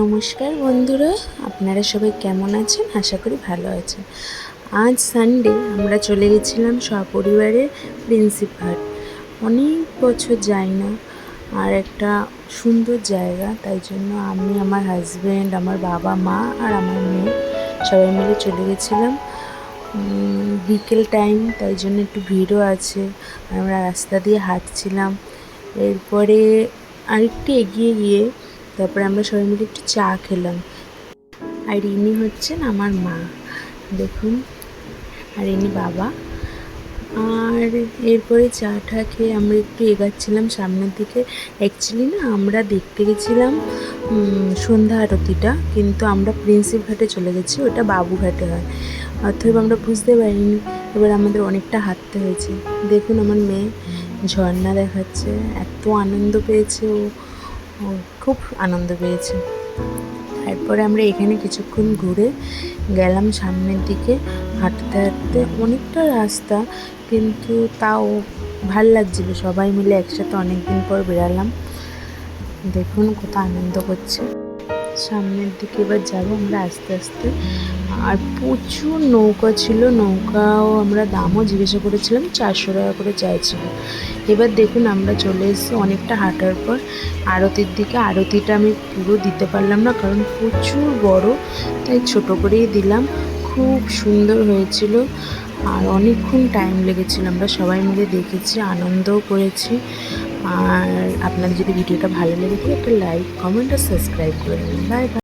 নমস্কার বন্ধুরা, আপনারা সবাই কেমন আছেন? আশা করি ভালো আছেন। আজ সানডে আমরা চলে গেছিলাম সপরিবারে প্রিন্সিপ ঘাট। অনেক বছর যাই না, আর একটা সুন্দর জায়গা, তাই জন্য আমি, আমার হাজব্যান্ড, আমার বাবা মা আর আমার মেয়ে সবাই মিলে চলে গেছিলাম। বিকেল টাইম, তাই জন্য একটু ভিড়ও আছে। আমরা রাস্তা দিয়ে হাঁটছিলাম। এরপরে আরেকটু এগিয়ে গিয়ে তারপরে আমরা সবাই মিলে একটু চা খেলাম। আর ইনি হচ্ছেন আমার মা, দেখুন, আর ইনি বাবা। আর এরপরে চা টা খেয়ে আমরা একটু এগাচ্ছিলাম সামনের দিকে। অ্যাকচুয়ালি না, আমরা দেখতে গেছিলাম সন্ধ্যা আরতিটা, কিন্তু আমরা প্রিন্সিপ ঘাটে চলে গেছি, ওটা বাবুঘাটে হয়। অতএব আমরা বুঝতে পারিনি। এবার আমাদের অনেকটা হাঁটতে হয়েছে। দেখুন, আমার মেয়ে ঝর্ণা দেখাচ্ছে, এত আনন্দ পেয়েছে ও, খুব আনন্দ পেয়েছে। তারপরে আমরা এখানে কিছুক্ষণ ঘুরে গেলাম সামনের দিকে। হাঁটতে হাঁটতে অনেকটা রাস্তা, কিন্তু তাও ভাল লাগছিল, সবাই মিলে একসাথে অনেক দিন পর বেরালাম। দেখুন কত আনন্দ করছে। সামনের দিকে এবার যাবো আমরা আস্তে আস্তে। আর প্রচুর নৌকা ছিল, নৌকাও আমরা দামও জিজ্ঞাসা করেছিলাম, 400 টাকা করে চাইছিল। এবার দেখুন আমরা চলে এসেছি অনেকটা হাঁটার পর আরতির দিকে। আরতিটা আমি পুরো দিতে পারলাম না, কারণ প্রচুর বড়, তাই ছোট করেই দিলাম। খুব সুন্দর হয়েছিল, আর অনেকক্ষণ টাইম লেগেছিল। আমরা সবাই মিলে দেখেছি, আনন্দও করেছি। আর আপনাদের যদি ভিডিওটা ভালো লেগে থাকে, একটা লাইক, কমেন্ট আর সাবস্ক্রাইব করে দেবেন। Bye bye.